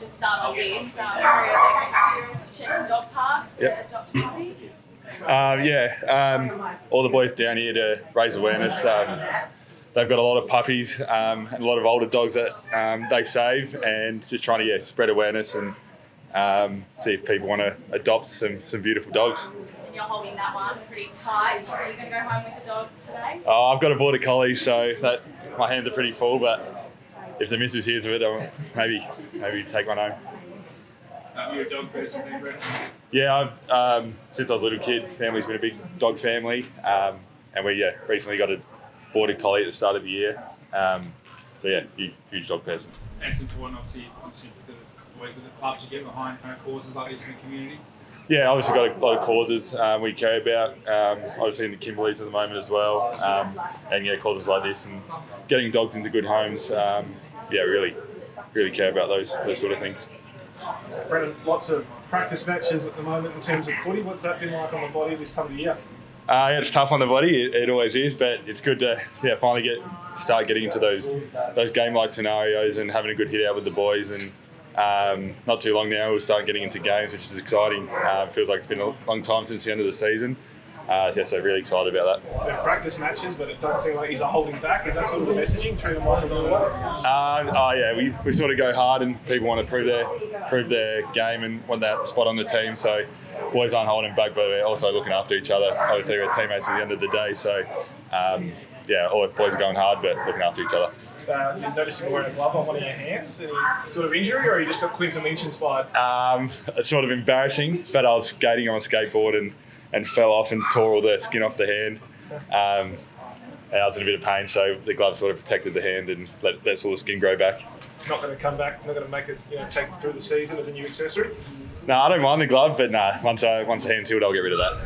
start on this, Shenton Dog Park to adopt a puppy. All the boys down here to raise awareness. They've got a lot of puppies and a lot of older dogs that they save, and just trying to spread awareness and see if people want to adopt some beautiful dogs. And you're holding that one pretty tight. Are you going to go home with the dog today? Oh, I've got a border collie, so my hands are pretty full. But if the missus hears of it, I'll maybe take one home. You're a dog person, then, Brennan? Yeah, I've since I was a little kid, family's been a big dog family, and we recently got a border collie at the start of the year. Huge dog person. And it's important, obviously with the clubs you get behind kind of causes like this in the community. Yeah, obviously got a lot of causes we care about. Obviously in the Kimberleys at the moment as well, and causes like this and getting dogs into good homes. Really care about those sort of things. Brennan, lots of practice matches at the moment in terms of footy. What's that been like on the body this time of the year? It's tough on the body. It always is, but it's good to finally start getting into those game-like scenarios and having a good hit out with the boys. And not too long now, we'll start getting into games, which is exciting. Feels like it's been a long time since the end of the season. So really excited about that. They're practice matches, but it doesn't seem like he's holding back. Is that sort of the messaging? Treat them like we sort of go hard, and people want to prove their game and want that spot on the team. So boys aren't holding back, but we're also looking after each other. Obviously, we're teammates at the end of the day. So all the boys are going hard, but looking after each other. You noticed you're wearing a glove on one of your hands. Any sort of injury, or you just got Quinton Lynch inspired? It's sort of embarrassing, but I was skating on a skateboard and fell off and tore all the skin off the hand. And I was in a bit of pain, so the glove sort of protected the hand and let that sort of skin grow back. Not going to come back, not going to make it, take it through the season as a new accessory? No, I don't mind the glove, but once the hand's healed, I'll get rid of that.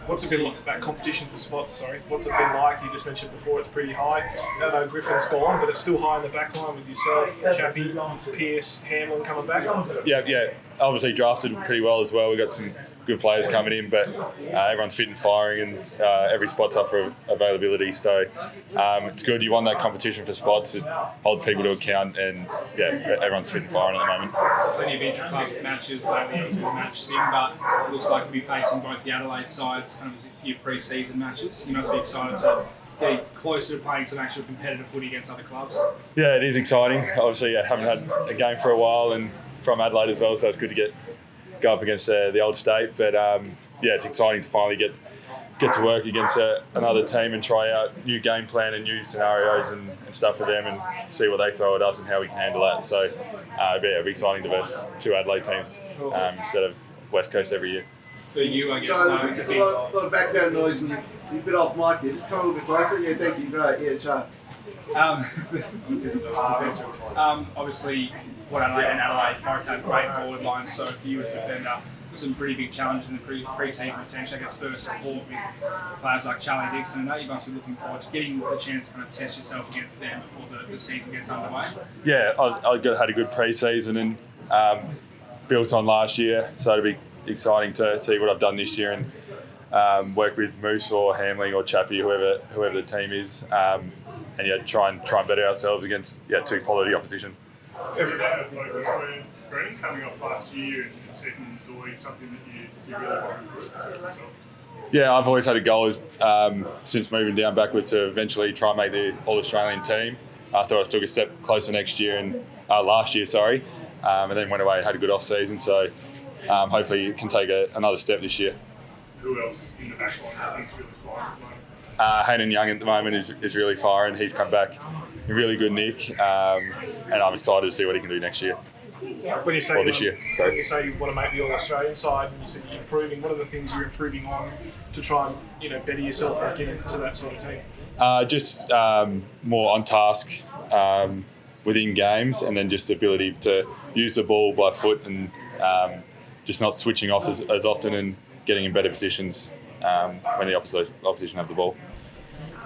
What's it been like, that competition for spots, What's it been like? You just mentioned before it's pretty high. I know Griffin's gone, but it's still high in the back line with yourself, Chappie, Pearce, Hamlin coming back. Yeah. Obviously drafted pretty well as well. We've got some good players coming in, but everyone's fit and firing, and every spot's up for availability. So it's good. You won that competition for spots. It holds people to account, and everyone's fit and firing at the moment. Plenty of intra-club matches lately. Obviously the match sim, but it looks like you'll be facing both the Adelaide sides, kind of as your pre-season matches. You must be excited to get closer to playing some actual competitive footy against other clubs. Yeah, it is exciting. Obviously, haven't had a game for a while, and from Adelaide as well, so it's good to go up against the old state. But it's exciting to finally get to work against another team and try out new game plan and new scenarios and stuff for them, and see what they throw at us and how we can handle that. So it'll be exciting to verse two Adelaide teams instead of West Coast every year. For you, I guess. There's a lot of background noise, and you're a bit off mic here. Just come a little bit closer. Yeah, thank you. Great. Yeah, Char. Obviously, Port Adelaide and Adelaide both have great forward lines, so for you as a defender, some pretty big challenges in the pre-season potential. I guess first support with players like Charlie Dixon, and that you must be looking forward to getting the chance to kind of test yourself against them before the season gets underway. Yeah, I had a good pre-season and built on last year, so it'll be exciting to see what I've done this year and work with Moose or Hamling or Chappie, whoever the team is, and try and better ourselves against two quality opposition. Is that a focus for Brennan coming off last year and second doing something that you really want to improve for yourself? Yeah, I've always had a goal since moving down backwards to eventually try and make the All-Australian team. I thought I took a step closer last year, and then went away and had a good off-season, so hopefully you can take another step this year. Who else in the back line do you think's really firing at the moment? Hayden Young at the moment is really firing. He's come back in really good nick, and I'm excited to see what he can do next year. When you say this year. When you say you want to make the All-Australian side, and you said you're improving, what are the things you're improving on to try and better yourself and get into that sort of team? Just more on task within games, and then just the ability to use the ball by foot and just not switching off as often and getting in better positions when the opposition have the ball.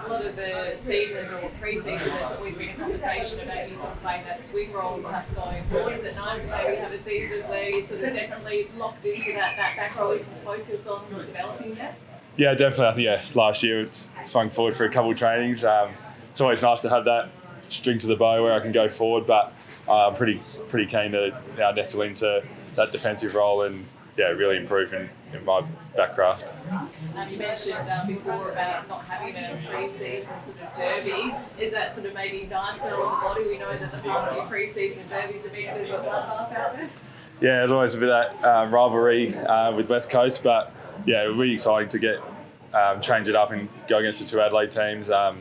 A lot of the season or pre-season, there's always been a conversation about you sort of playing that swing role perhaps going forward. Is it nice to maybe have a season where you're sort of definitely locked into that back role you can focus on developing that? Yeah, definitely. I think last year it swung forward for a couple of trainings. It's always nice to have that string to the bow where I can go forward, but I'm pretty keen to now nestle into that defensive role and really improve in my backcraft. You mentioned before about not having a pre-season sort of derby. Is that sort of maybe nicer on the body? We know that the past few pre-season derbies have been a bit of a bloodbath out there. Yeah, there's always a bit of that rivalry with West Coast, but really exciting to get change it up and go against the two Adelaide teams. Not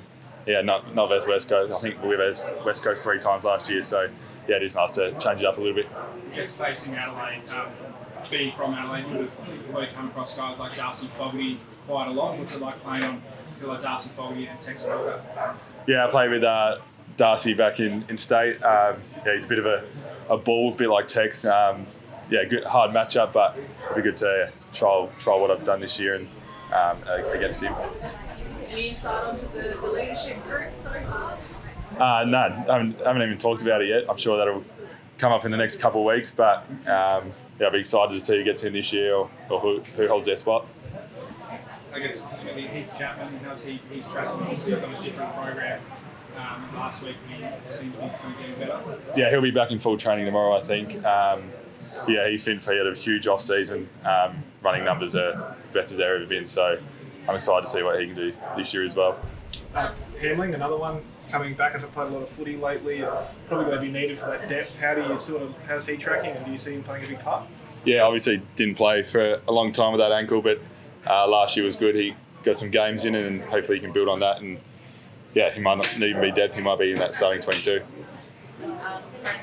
versus West Coast. I think we were versus West Coast 3 times last year, so it is nice to change it up a little bit. I guess facing Adelaide, being from Adelaide, you would have probably come across guys like Darcy Fogarty quite a lot. What's it like playing on people like Darcy Fogarty and Tex Walker? Yeah, I played with Darcy back in state. He's a bit of a bull, a bit like Tex. Good hard matchup, but it'll be good to try what I've done this year and against him. Any insight onto the leadership group so far? No, I haven't even talked about it yet. I'm sure that'll come up in the next couple of weeks, but I'll be excited to see who gets in this year or who holds their spot. I guess between Heath Chapman, how's he's tracking? He's on a different program. Last week he seemed to be kind of getting better. Yeah, he'll be back in full training tomorrow, I think. He's been for a huge off season. Running numbers are best as they've ever been, so I'm excited to see what he can do this year as well. Handling, another one coming back, hasn't played a lot of footy lately. Probably going to be needed for that depth. How's he tracking, and do you see him playing a big part? Yeah, obviously didn't play for a long time with that ankle, but last year was good. He got some games in it, and hopefully he can build on that. And he might not even be depth. He might be in that starting 22.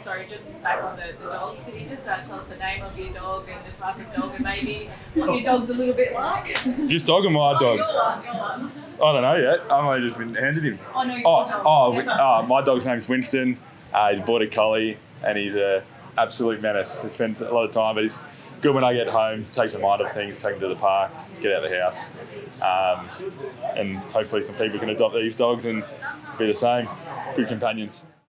Sorry, just back on the dogs. Can you just tell us the name of your dog and the type of dog, and maybe what your dog's a little bit like? Just dog or my dog? Your one. I don't know yet. I've only just been handed him. Oh, no, your dog. My dog's name's Winston. He's a border collie, and he's an absolute menace. He spends a lot of time, but he's good when I get home. Takes my mind off things, take him to the park, get out of the house, and hopefully some people can adopt these dogs and be the same. Good companions.